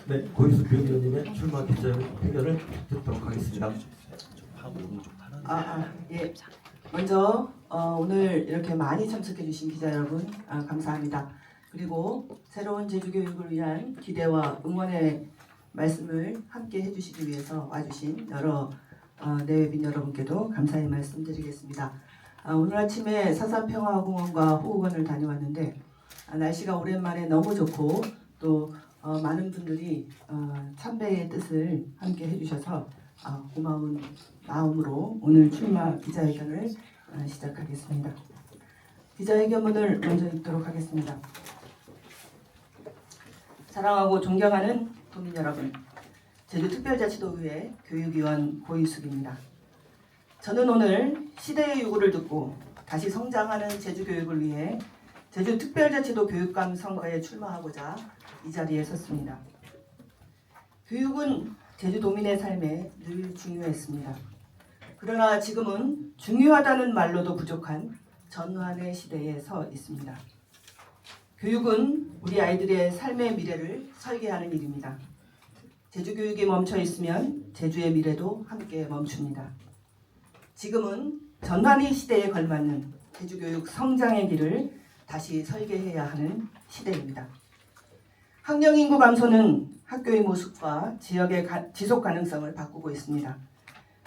네, 고인수 비대위원님의 출마 기자회견을 듣도록 하겠습니다. 예. 먼저 오늘 이렇게 많이 참석해 주신 기자 여러분 감사합니다. 그리고 새로운 제주교육을 위한 기대와 응원의 말씀을 함께 해주시기 위해서 와주신 여러 내외빈 여러분께도 감사의 말씀드리겠습니다. 오늘 아침에 사산평화공원과 호흡원을 다녀왔는데 날씨가 오랜만에 너무 좋고 또 많은 분들이 참배의 뜻을 함께 해주셔서 고마운 마음으로 오늘 출마 기자회견을 시작하겠습니다. 기자회견문을 먼저 읽도록 하겠습니다. 사랑하고 존경하는 도민 여러분, 제주특별자치도의회 교육위원 고인숙입니다. 저는 오늘 시대의 요구를 듣고 다시 성장하는 제주교육을 위해 제주특별자치도 교육감 선거에 출마하고자 이 자리에 섰습니다. 교육은 제주도민의 삶에 늘 중요했습니다. 그러나 지금은 중요하다는 말로도 부족한 전환의 시대에 서 있습니다. 교육은 우리 아이들의 삶의 미래를 설계하는 일입니다. 제주교육이 멈춰 있으면 제주의 미래도 함께 멈춥니다. 지금은 전환의 시대에 걸맞는 제주교육 성장의 길을 다시 설계해야 하는 시대입니다. 학령인구 감소는 학교의 모습과 지역의 지속 가능성을 바꾸고 있습니다.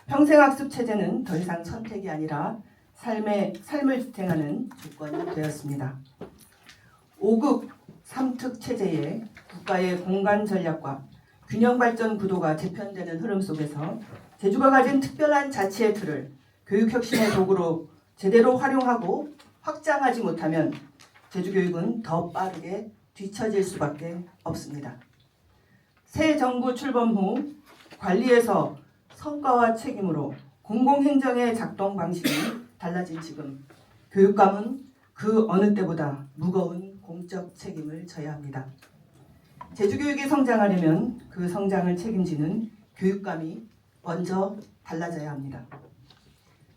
평생학습 체제는 더 이상 선택이 아니라 삶을 지탱하는 조건이 되었습니다. 5급 3특 체제에 국가의 공간 전략과 균형 발전 구도가 재편되는 흐름 속에서 제주가 가진 특별한 자치의 틀을 교육혁신의 도구로 제대로 활용하고 확장하지 못하면 제주교육은 더 빠르게 뒤처질 수밖에 없습니다. 새 정부 출범 후 관리에서 성과와 책임으로 공공행정의 작동 방식이 달라진 지금 교육감은 그 어느 때보다 무거운 공적 책임을 져야 합니다. 제주교육이 성장하려면 그 성장을 책임지는 교육감이 먼저 달라져야 합니다.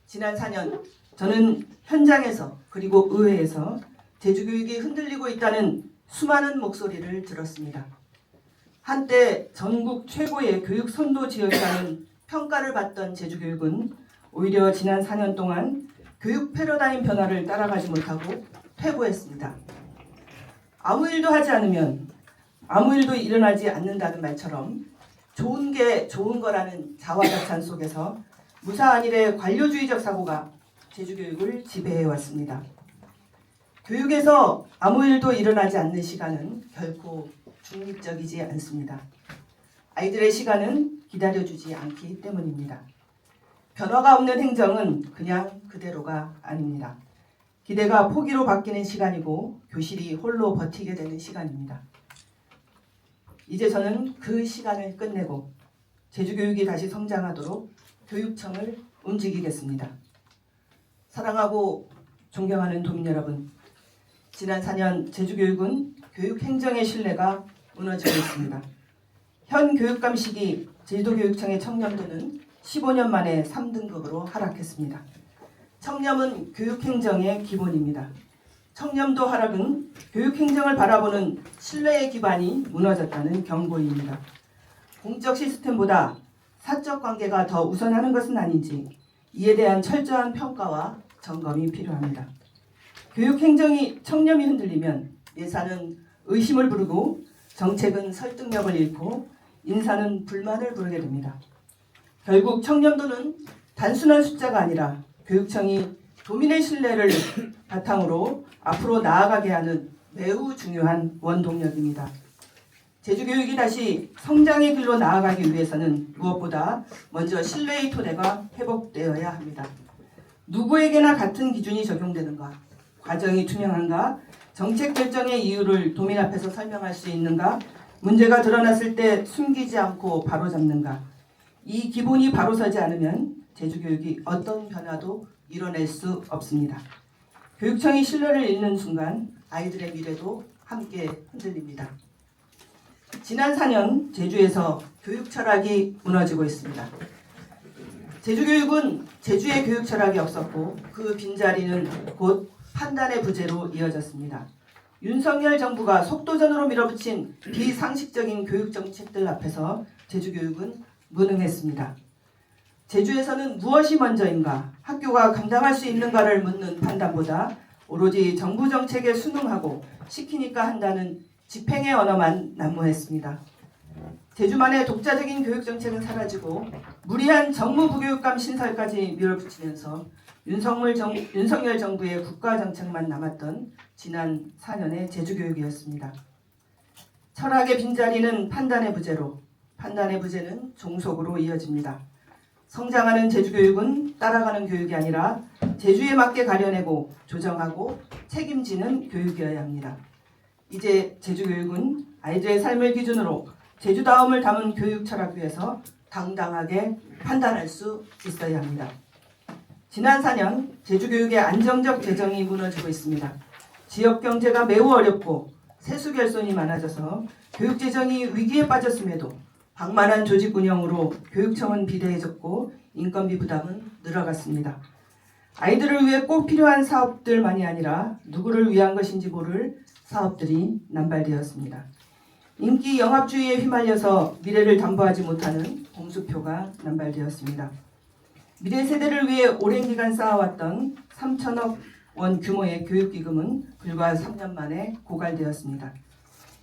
지난 4년 저는 현장에서 그리고 의회에서 제주교육이 흔들리고 있다는 수많은 목소리를 들었습니다. 한때 전국 최고의 교육 선도 지역이라는 평가를 받던 제주교육은 오히려 지난 4년 동안 교육 패러다임 변화를 따라가지 못하고 퇴보했습니다. 아무 일도 하지 않으면 아무 일도 일어나지 않는다는 말처럼 좋은 게 좋은 거라는 자화자찬 속에서 무사한 일의 관료주의적 사고가 제주교육을 지배해왔습니다. 교육에서 아무 일도 일어나지 않는 시간은 결코 중립적이지 않습니다. 아이들의 시간은 기다려주지 않기 때문입니다. 변화가 없는 행정은 그냥 그대로가 아닙니다. 기대가 포기로 바뀌는 시간이고 교실이 홀로 버티게 되는 시간입니다. 이제 저는 그 시간을 끝내고 제주교육이 다시 성장하도록 교육청을 움직이겠습니다. 사랑하고 존경하는 도민 여러분, 지난 4년 제주교육은 교육행정의 신뢰가 무너지고 있습니다. 현 교육감 시기 제주도교육청의 청렴도는 15년 만에 3등급으로 하락했습니다. 청렴은 교육행정의 기본입니다. 청렴도 하락은 교육행정을 바라보는 신뢰의 기반이 무너졌다는 경고입니다. 공적 시스템보다 사적 관계가 더 우선하는 것은 아닌지 이에 대한 철저한 평가와 점검이 필요합니다. 교육행정이 청렴이 흔들리면 예산은 의심을 부르고 정책은 설득력을 잃고 인사는 불만을 부르게 됩니다. 결국 청렴도는 단순한 숫자가 아니라 교육청이 도민의 신뢰를 바탕으로 앞으로 나아가게 하는 매우 중요한 원동력입니다. 제주교육이 다시 성장의 길로 나아가기 위해서는 무엇보다 먼저 신뢰의 토대가 회복되어야 합니다. 누구에게나 같은 기준이 적용되는가? 과정이 투명한가? 정책 결정의 이유를 도민 앞에서 설명할 수 있는가? 문제가 드러났을 때 숨기지 않고 바로잡는가? 이 기본이 바로 서지 않으면 제주교육이 어떤 변화도 이뤄낼 수 없습니다. 교육청이 신뢰를 잃는 순간 아이들의 미래도 함께 흔들립니다. 지난 4년 제주에서 교육 철학이 무너지고 있습니다. 제주교육은 제주의 교육 철학이 없었고 그 빈자리는 곧 판단의 부재로 이어졌습니다. 윤석열 정부가 속도전으로 밀어붙인 비상식적인 교육 정책들 앞에서 제주교육은 무능했습니다. 제주에서는 무엇이 먼저인가, 학교가 감당할 수 있는가를 묻는 판단보다 오로지 정부 정책에 순응하고 시키니까 한다는 집행의 언어만 난무했습니다. 제주만의 독자적인 교육 정책은 사라지고 무리한 정무부교육감 신설까지 밀어붙이면서 윤석열 정부의 국가 정책만 남았던 지난 4년의 제주교육이었습니다. 철학의 빈자리는 판단의 부재로, 판단의 부재는 종속으로 이어집니다. 성장하는 제주교육은 따라가는 교육이 아니라 제주에 맞게 가려내고 조정하고 책임지는 교육이어야 합니다. 이제 제주교육은 아이들의 삶을 기준으로 제주다움을 담은 교육 철학 위에서 당당하게 판단할 수 있어야 합니다. 지난 4년 제주교육의 안정적 재정이 무너지고 있습니다. 지역 경제가 매우 어렵고 세수 결손이 많아져서 교육 재정이 위기에 빠졌음에도 방만한 조직 운영으로 교육청은 비대해졌고 인건비 부담은 늘어갔습니다. 아이들을 위해 꼭 필요한 사업들만이 아니라 누구를 위한 것인지 모를 사업들이 남발되었습니다. 인기 영합주의에 휘말려서 미래를 담보하지 못하는 공수표가 남발되었습니다. 미래 세대를 위해 오랜 기간 쌓아왔던 3천억 원 규모의 교육기금은 불과 3년 만에 고갈되었습니다.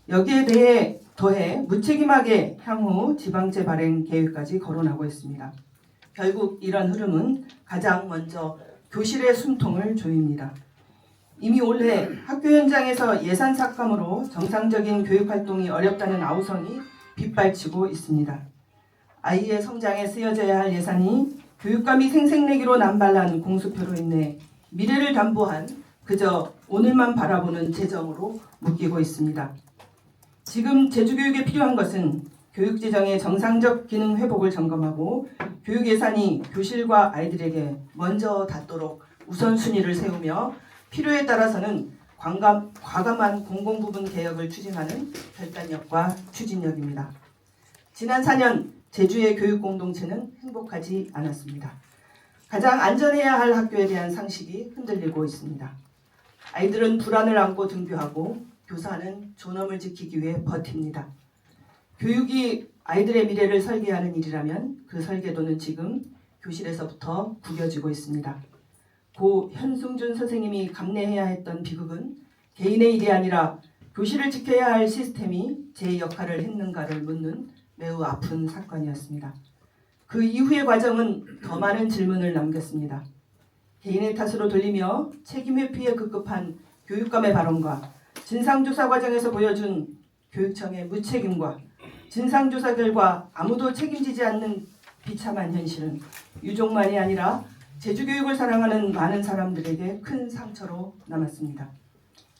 여기에 더해 무책임하게 향후 지방제 발행 계획까지 거론하고 있습니다. 결국 이런 흐름은 가장 먼저 교실의 숨통을 조입니다. 이미 올해 학교 현장에서 예산 삭감으로 정상적인 교육활동이 어렵다는 아우성이 빗발치고 있습니다. 아이의 성장에 쓰여져야 할 예산이 교육감이 생색내기로 남발난 공수표로 인해 미래를 담보한 그저 오늘만 바라보는 재정으로 묶이고 있습니다. 지금 제주교육에 필요한 것은 교육재정의 정상적 기능 회복을 점검하고 교육 예산이 교실과 아이들에게 먼저 닿도록 우선순위를 세우며 필요에 따라서는 과감한 공공부문 개혁을 추진하는 결단력과 추진력입니다. 지난 4년 제주의 교육 공동체는 행복하지 않았습니다. 가장 안전해야 할 학교에 대한 상식이 흔들리고 있습니다. 아이들은 불안을 안고 등교하고 교사는 존엄을 지키기 위해 버팁니다. 교육이 아이들의 미래를 설계하는 일이라면 그 설계도는 지금 교실에서부터 구겨지고 있습니다. 고 현승준 선생님이 감내해야 했던 비극은 개인의 일이 아니라 교실을 지켜야 할 시스템이 제 역할을 했는가를 묻는 매우 아픈 사건이었습니다. 그 이후의 과정은 더 많은 질문을 남겼습니다. 개인의 탓으로 돌리며 책임 회피에 급급한 교육감의 발언과 진상조사 과정에서 보여준 교육청의 무책임과 진상조사 결과 아무도 책임지지 않는 비참한 현실은 유족만이 아니라 제주교육을 사랑하는 많은 사람들에게 큰 상처로 남았습니다.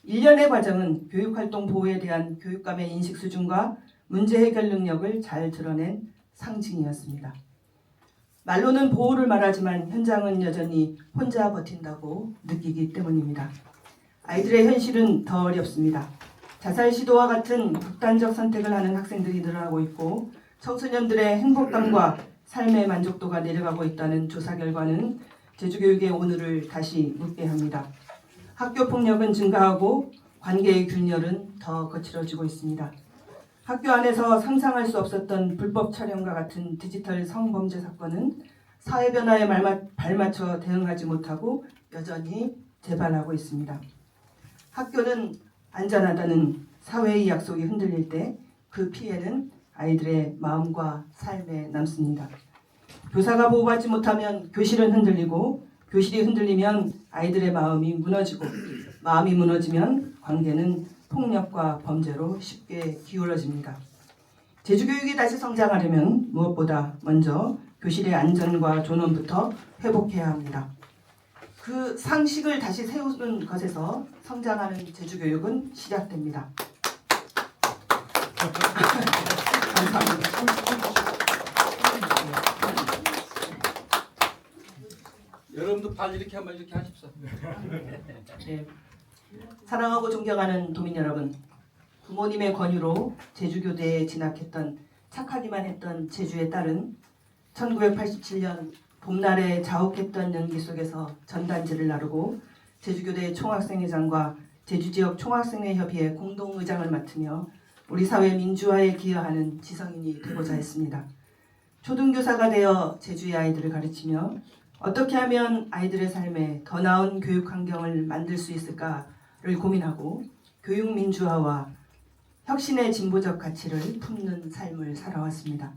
1년의 과정은 교육활동 보호에 대한 교육감의 인식 수준과 문제 해결 능력을 잘 드러낸 상징이었습니다. 말로는 보호를 말하지만 현장은 여전히 혼자 버틴다고 느끼기 때문입니다. 아이들의 현실은 더 어렵습니다. 자살 시도와 같은 극단적 선택을 하는 학생들이 늘어나고 있고 청소년들의 행복감과 삶의 만족도가 내려가고 있다는 조사 결과는 제주교육의 오늘을 다시 묻게 합니다. 학교 폭력은 증가하고 관계의 균열은 더 거칠어지고 있습니다. 학교 안에서 상상할 수 없었던 불법 촬영과 같은 디지털 성범죄 사건은 사회 변화에 발맞춰 대응하지 못하고 여전히 재발하고 있습니다. 학교는 안전하다는 사회의 약속이 흔들릴 때 그 피해는 아이들의 마음과 삶에 남습니다. 교사가 보호받지 못하면 교실은 흔들리고 교실이 흔들리면 아이들의 마음이 무너지고 마음이 무너지면 관계는 폭력과 범죄로 쉽게 기울어집니다. 제주교육이 다시 성장하려면 무엇보다 먼저 교실의 안전과 존엄부터 회복해야 합니다. 그 상식을 다시 세우는 것에서 성장하는 제주교육은 시작됩니다. 감사합니다. 여러분도 발 이렇게 한번 이렇게 하십시오. 네. 사랑하고 존경하는 도민 여러분, 부모님의 권유로 제주교대에 진학했던 착하기만 했던 제주의 딸은 1987년 봄날에 자욱했던 연기 속에서 전단지를 나르고 제주교대 총학생회장과 제주지역 총학생회협의회 공동의장을 맡으며 우리 사회 민주화에 기여하는 지성인이 되고자 했습니다. 초등교사가 되어 제주의 아이들을 가르치며 어떻게 하면 아이들의 삶에 더 나은 교육 환경을 만들 수 있을까를 고민하고 교육 민주화와 혁신의 진보적 가치를 품는 삶을 살아왔습니다.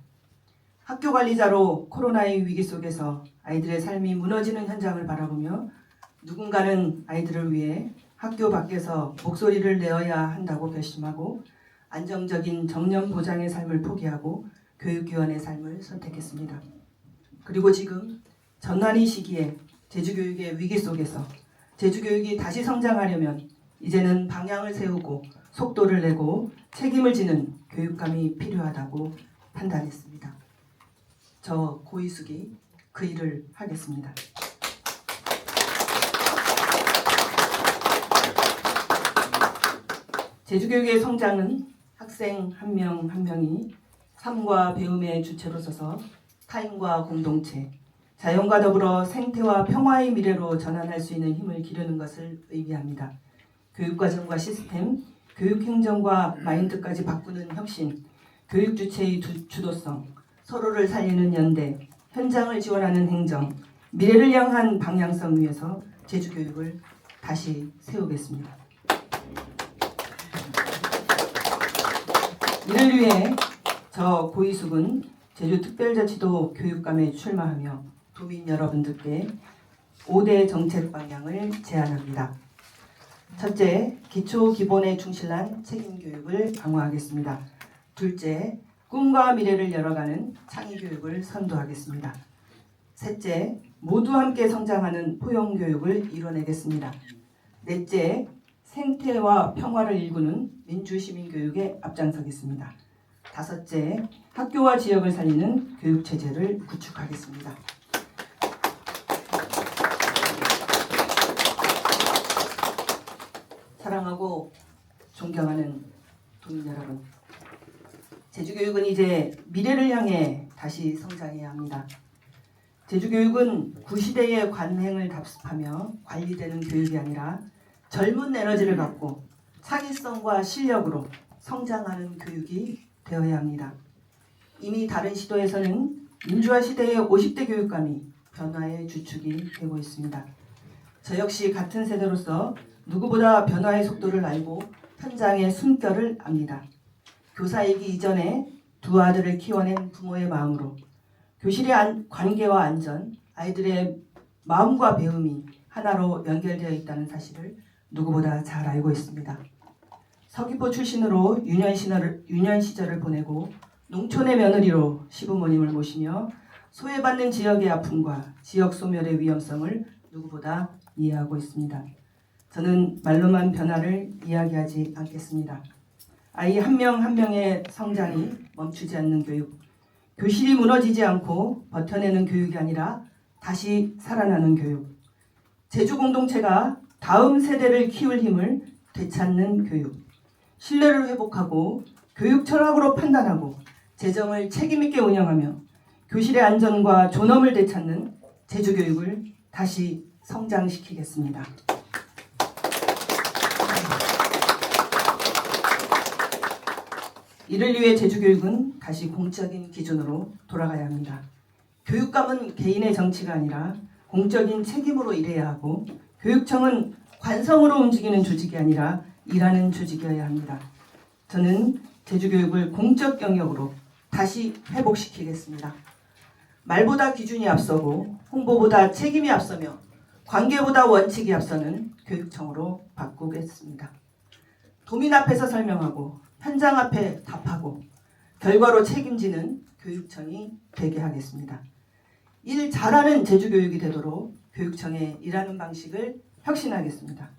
학교 관리자로 코로나의 위기 속에서 아이들의 삶이 무너지는 현장을 바라보며 누군가는 아이들을 위해 학교 밖에서 목소리를 내어야 한다고 결심하고 안정적인 정년 보장의 삶을 포기하고 교육위원의 삶을 선택했습니다. 그리고 지금 전환의 시기에 제주교육의 위기 속에서 제주교육이 다시 성장하려면 이제는 방향을 세우고 속도를 내고 책임을 지는 교육감이 필요하다고 판단했습니다. 저 고이숙이 그 일을 하겠습니다. 제주교육의 성장은 학생 한 명 한 명이 삶과 배움의 주체로 서서 타인과 공동체, 자연과 더불어 생태와 평화의 미래로 전환할 수 있는 힘을 기르는 것을 의미합니다. 교육과정과 시스템, 교육행정과 마인드까지 바꾸는 혁신, 교육 주체의 주도성, 서로를 살리는 연대, 현장을 지원하는 행정, 미래를 향한 방향성 위에서 제주교육을 다시 세우겠습니다. 이를 위해 저 고이숙은 제주특별자치도 교육감에 출마하며 도민 여러분들께 5대 정책 방향을 제안합니다. 첫째, 기초 기본에 충실한 책임교육을 강화하겠습니다. 둘째, 꿈과 미래를 열어가는 창의교육을 선도하겠습니다. 셋째, 모두 함께 성장하는 포용교육을 이뤄내겠습니다. 넷째, 생태와 평화를 일구는 민주시민교육에 앞장서겠습니다. 다섯째, 학교와 지역을 살리는 교육체제를 구축하겠습니다. 사랑하고 존경하는 도민 여러분, 제주교육은 이제 미래를 향해 다시 성장해야 합니다. 제주교육은 구시대의 관행을 답습하며 관리되는 교육이 아니라 젊은 에너지를 갖고 창의성과 실력으로 성장하는 교육이 되어야 합니다. 이미 다른 시도에서는 민주화 시대의 50대 교육감이 변화의 주축이 되고 있습니다. 저 역시 같은 세대로서 누구보다 변화의 속도를 알고 현장의 숨결을 압니다. 교사이기 이전에 두 아들을 키워낸 부모의 마음으로 교실의 관계와 안전, 아이들의 마음과 배움이 하나로 연결되어 있다는 사실을 누구보다 잘 알고 있습니다. 서귀포 출신으로 유년 시절을 보내고 농촌의 며느리로 시부모님을 모시며 소외받는 지역의 아픔과 지역 소멸의 위험성을 누구보다 이해하고 있습니다. 저는 말로만 변화를 이야기하지 않겠습니다. 아이 한 명 한 명의 성장이 멈추지 않는 교육, 교실이 무너지지 않고 버텨내는 교육이 아니라 다시 살아나는 교육, 제주 공동체가 다음 세대를 키울 힘을 되찾는 교육, 신뢰를 회복하고 교육 철학으로 판단하고 재정을 책임있게 운영하며 교실의 안전과 존엄을 되찾는 제주교육을 다시 성장시키겠습니다. 이를 위해 제주교육은 다시 공적인 기준으로 돌아가야 합니다. 교육감은 개인의 정치가 아니라 공적인 책임으로 일해야 하고 교육청은 관성으로 움직이는 조직이 아니라 일하는 조직이어야 합니다. 저는 제주교육을 공적 영역으로 다시 회복시키겠습니다. 말보다 기준이 앞서고 홍보보다 책임이 앞서며 관계보다 원칙이 앞서는 교육청으로 바꾸겠습니다. 도민 앞에서 설명하고 현장 앞에 답하고 결과로 책임지는 교육청이 되게 하겠습니다. 일 잘하는 제주교육이 되도록 교육청의 일하는 방식을 혁신하겠습니다.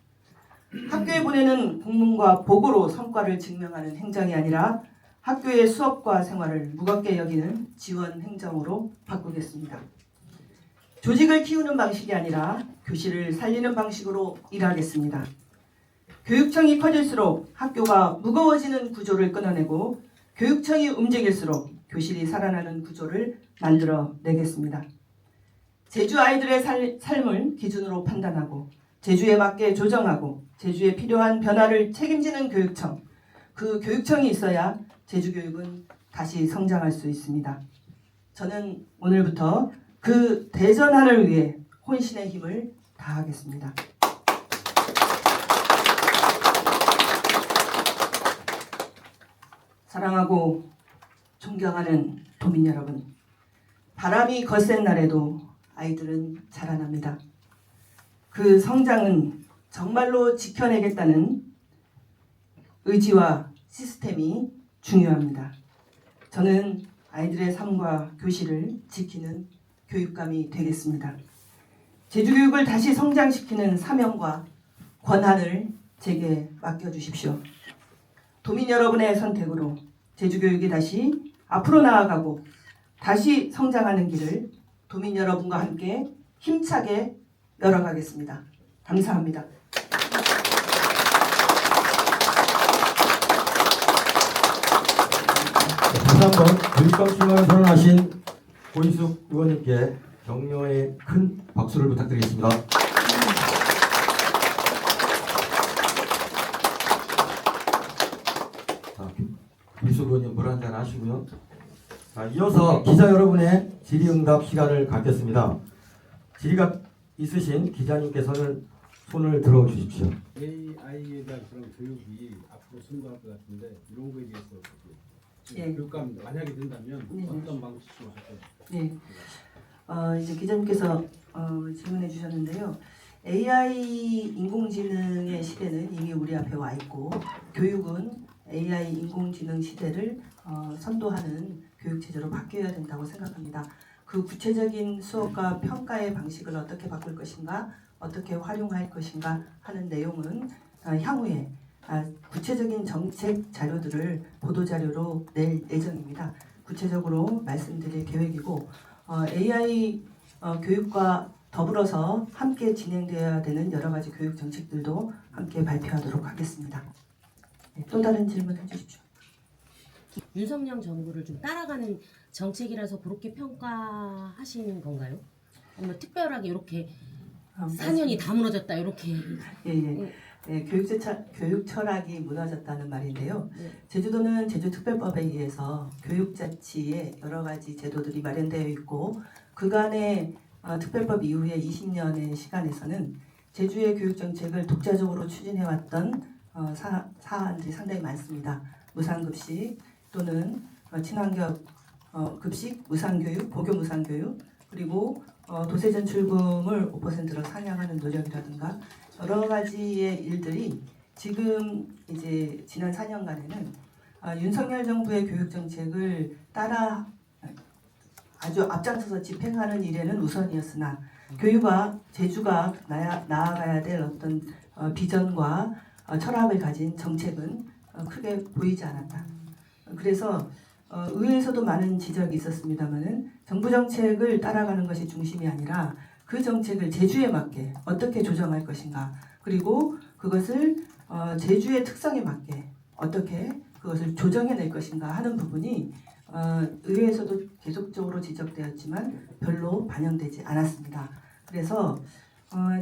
학교에 보내는 공문과 보고로 성과를 증명하는 행정이 아니라 학교의 수업과 생활을 무겁게 여기는 지원 행정으로 바꾸겠습니다. 조직을 키우는 방식이 아니라 교실을 살리는 방식으로 일하겠습니다. 교육청이 커질수록 학교가 무거워지는 구조를 끊어내고 교육청이 움직일수록 교실이 살아나는 구조를 만들어내겠습니다. 제주 아이들의 삶을 기준으로 판단하고 제주에 맞게 조정하고 제주에 필요한 변화를 책임지는 교육청, 그 교육청이 있어야 제주교육은 다시 성장할 수 있습니다. 저는 오늘부터 그 대전화를 위해 혼신의 힘을 다하겠습니다. 사랑하고 존경하는 도민 여러분, 바람이 거센 날에도 아이들은 자라납니다. 그 성장은 정말로 지켜내겠다는 의지와 시스템이 중요합니다. 저는 아이들의 삶과 교실을 지키는 교육감이 되겠습니다. 제주교육을 다시 성장시키는 사명과 권한을 제게 맡겨주십시오. 도민 여러분의 선택으로 제주교육이 다시 앞으로 나아가고 다시 성장하는 길을 도민 여러분과 함께 힘차게 열어가겠습니다. 감사합니다. 다시 한번 교육감 출마를 선언하신 고인숙 의원님께 격려의 큰 박수를 부탁드리겠습니다. 자, 고인숙 의원님 물 한잔 하시고요. 자, 이어서 기자 여러분의 질의응답 시간을 갖겠습니다. 질의가 있으신 기자님께서는 손을 들어 주십시오. AI에 대한 그런 교육이 앞으로 성장할 것 같은데 이런 거에 대해서 예. 교육감 만약에 된다면 네. 어떤 방식으로 할 건지. 네. 이제 기자님께서 질문해 주셨는데요. AI 인공지능의 시대는 이미 우리 앞에 와 있고 교육은 AI 인공지능 시대를 선도하는 교육 체제로 바뀌어야 된다고 생각합니다. 그 구체적인 수업과 평가의 방식을 어떻게 바꿀 것인가, 어떻게 활용할 것인가 하는 내용은 향후에 구체적인 정책 자료들을 보도자료로 낼 예정입니다. 구체적으로 말씀드릴 계획이고 AI 교육과 더불어서 함께 진행되어야 되는 여러 가지 교육 정책들도 함께 발표하도록 하겠습니다. 네, 또 다른 질문 해주십시오. 윤석열 정부를 좀 따라가는 정책이라서 그렇게 평가하시는 건가요? 뭐 특별하게 이렇게 4년이 다 무너졌다 이렇게. 예. 네, 교육 철학이 무너졌다는 말인데요. 네. 제주도는 제주특별법에 의해서 교육자치의 여러 가지 제도들이 마련되어 있고 그간의 특별법 이후에 20년의 시간에서는 제주의 교육정책을 독자적으로 추진해왔던 사안들이 상당히 많습니다. 무상급식 또는 친환경 급식, 무상교육, 고교 무상교육, 그리고 도세전출금을 5%로 상향하는 노력이라든가 여러 가지의 일들이 지금 이제 지난 4년간에는 윤석열 정부의 교육 정책을 따라 아주 앞장서서 집행하는 일에는 우선이었으나 교육과 제주가 나아가야 될 어떤 비전과 철학을 가진 정책은 크게 보이지 않았다. 그래서 의회에서도 많은 지적이 있었습니다만은 정부 정책을 따라가는 것이 중심이 아니라 그 정책을 제주에 맞게 어떻게 조정할 것인가, 그리고 그것을 제주의 특성에 맞게 어떻게 그것을 조정해낼 것인가 하는 부분이 의회에서도 계속적으로 지적되었지만 별로 반영되지 않았습니다. 그래서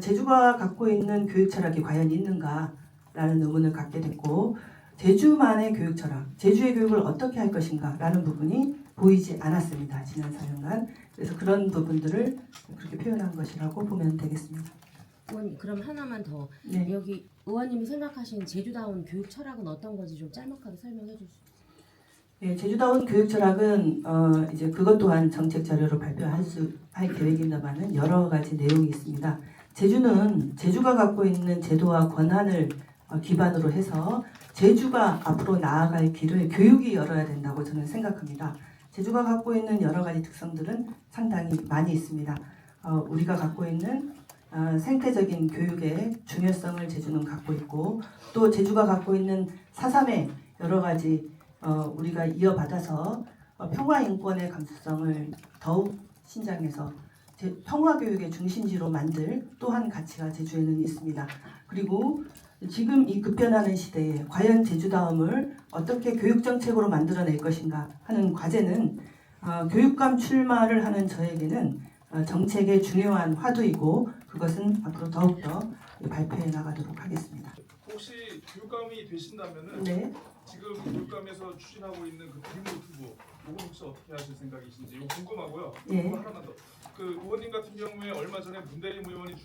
제주가 갖고 있는 교육 철학이 과연 있는가라는 의문을 갖게 됐고, 제주만의 교육 철학, 제주의 교육을 어떻게 할 것인가라는 부분이 보이지 않았습니다. 지난 4년간. 그래서 그런 부분들을 그렇게 표현한 것이라고 보면 되겠습니다. 의원님 그럼 하나만 더. 네. 여기 의원님이 생각하시는 제주다운 교육 철학은 어떤 건지 좀 짤막하게 설명해 주시죠. 네, 제주다운 교육 철학은 이제 그것 또한 정책 자료로 발표할 계획입니다만은 여러 가지 내용이 있습니다. 제주는 제주가 갖고 있는 제도와 권한을 기반으로 해서 제주가 앞으로 나아갈 길을 교육이 열어야 된다고 저는 생각합니다. 제주가 갖고 있는 여러 가지 특성들은 상당히 많이 있습니다. 우리가 갖고 있는 생태적인 교육의 중요성을 제주는 갖고 있고, 또 제주가 갖고 있는 4.3의 여러 가지 우리가 이어받아서 평화인권의 감수성을 더욱 신장해서 평화교육의 중심지로 만들 또한 가치가 제주에는 있습니다. 그리고 지금 이 급변하는 시대에 과연 제주다움을 어떻게 교육정책으로 만들어낼 것인가 하는 과제는 교육감 출마를 하는 저에게는 정책의 중요한 화두이고, 그것은 앞으로 더욱더 발표해 나가도록 하겠습니다. 혹시 교육감이 되신다면은 네. 지금 교육감에서 추진하고 있는 그 드림 노트북 이거 혹시 어떻게 하실 생각이신지 이거 궁금하고요. 예. 그거 하나만 더. 그 의원님 같은 경우에 얼마 전에 문대림 의원이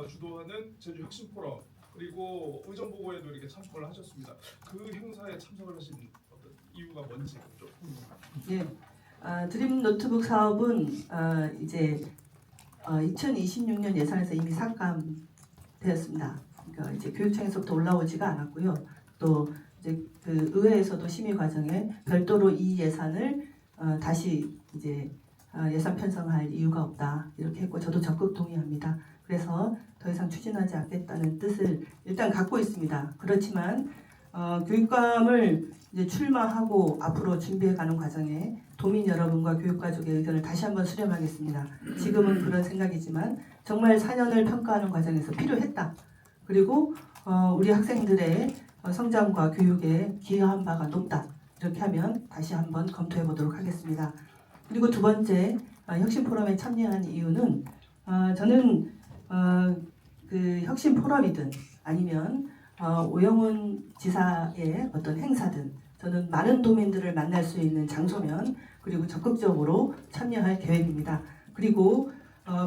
주도하는 제주 혁신 포럼 그리고 의정 보고에도 이렇게 참석을 하셨습니다. 그 행사에 참석을 하신 어떤 이유가 뭔지 좀 궁금합니다. 예. 드림 노트북 사업은 이제 2026년 예산에서 이미 삭감되었습니다. 그러니까 이제 교육청에서부터 올라오지가 않았고요. 또 이제 그 의회에서도 심의 과정에 별도로 이 예산을 다시 이제 예산 편성할 이유가 없다 이렇게 했고 저도 적극 동의합니다. 그래서 더 이상 추진하지 않겠다는 뜻을 일단 갖고 있습니다. 그렇지만 교육감을 이제 출마하고 앞으로 준비해가는 과정에 도민 여러분과 교육가족의 의견을 다시 한번 수렴하겠습니다. 지금은 그런 생각이지만 정말 4년을 평가하는 과정에서 필요했다. 그리고 우리 학생들의 성장과 교육에 기여한 바가 높다. 이렇게 하면 다시 한번 검토해 보도록 하겠습니다. 그리고 두 번째 혁신 포럼에 참여한 이유는 저는 그 혁신 포럼이든 아니면 오영훈 지사의 어떤 행사든 저는 많은 도민들을 만날 수 있는 장소면 그리고 적극적으로 참여할 계획입니다. 그리고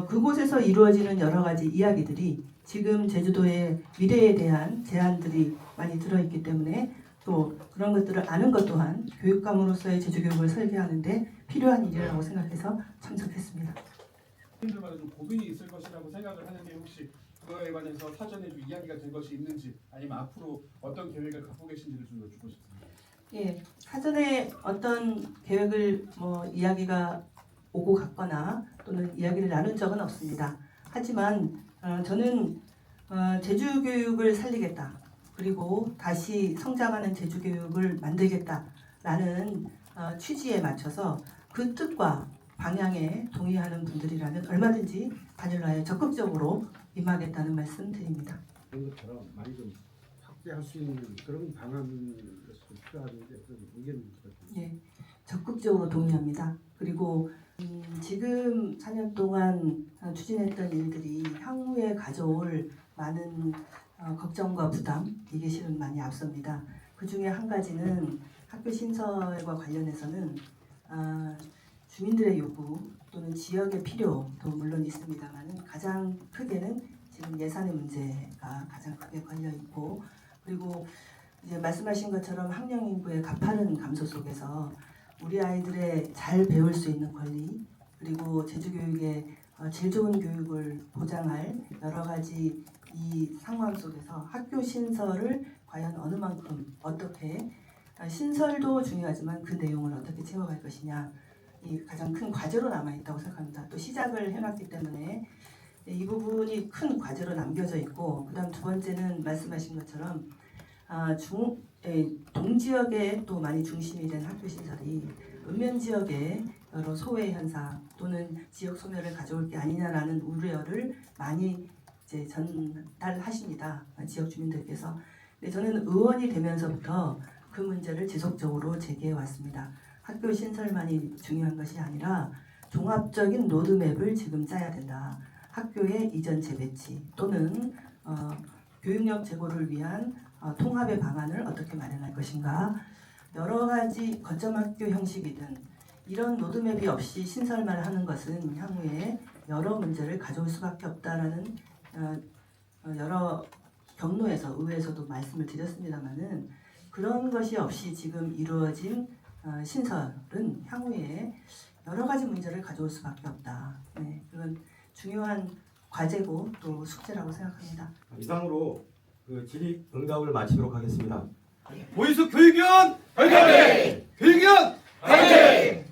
그곳에서 이루어지는 여러 가지 이야기들이 지금 제주도의 미래에 대한 제안들이 많이 들어있기 때문에 또 그런 것들을 아는 것 또한 교육감으로서의 제주교육을 설계하는데 필요한 일이라고 생각해서 참석했습니다. 학생들마다 좀 고민이 있을 것이라고 생각을 하는데 혹시 그거에 관해서 사전에 좀 이야기가 된 것이 있는지 아니면 앞으로 어떤 계획을 갖고 계신지를 좀 여쭙고 싶습니다. 예, 사전에 어떤 계획을 이야기가 오고 갔거나 또는 이야기를 나눈 적은 없습니다. 하지만 저는 제주교육을 살리겠다. 그리고 다시 성장하는 제주교육을 만들겠다라는 취지에 맞춰서 그 뜻과 방향에 동의하는 분들이라면 얼마든지 단일화에 적극적으로 임하겠다는 말씀 드립니다. 그런 것처럼 많이 좀 확대할 수 있는 그런 방안이 필요한데 그런 의견을 들어주세요. 예, 적극적으로 동의합니다. 그리고 지금 4년 동안 추진했던 일들이 향후에 가져올 많은 걱정과 부담 이게 실은 많이 앞섭니다. 그 중에 한 가지는 학교 신설과 관련해서는 주민들의 요구 또는 지역의 필요도 물론 있습니다만 가장 크게는 지금 예산의 문제가 가장 크게 걸려 있고 그리고 이제 말씀하신 것처럼 학령 인구의 가파른 감소 속에서 우리 아이들의 잘 배울 수 있는 권리 그리고 제주교육의 질 좋은 교육을 보장할 여러 가지 이 상황 속에서 학교 신설을 과연 어느 만큼 어떻게 신설도 중요하지만 그 내용을 어떻게 채워갈 것이냐 이 가장 큰 과제로 남아있다고 생각합니다. 또 시작을 해놨기 때문에 이 부분이 큰 과제로 남겨져 있고 그 다음 두 번째는 말씀하신 것처럼 동지역에 또 많이 중심이 된 학교 신설이 읍면지역의 여러 소외 현상 또는 지역 소멸을 가져올 게 아니냐라는 우려를 많이 이제 전달하십니다. 지역 주민들께서. 근데 저는 의원이 되면서부터 그 문제를 지속적으로 제기해 왔습니다. 학교 신설만이 중요한 것이 아니라 종합적인 로드맵을 지금 짜야 된다. 학교의 이전 재배치 또는 교육력 제고를 위한 통합의 방안을 어떻게 마련할 것인가 여러 가지 거점학교 형식이든 이런 로드맵이 없이 신설만 하는 것은 향후에 여러 문제를 가져올 수밖에 없다라는 여러 경로에서 의회에서도 말씀을 드렸습니다마는 그런 것이 없이 지금 이루어진 신설은 향후에 여러 가지 문제를 가져올 수밖에 없다. 네, 그건 중요한 과제고 또 숙제라고 생각합니다. 이상으로 그 질의응답을 마치도록 하겠습니다. 보이스 교육위원 화이팅! 교육위원 화이팅!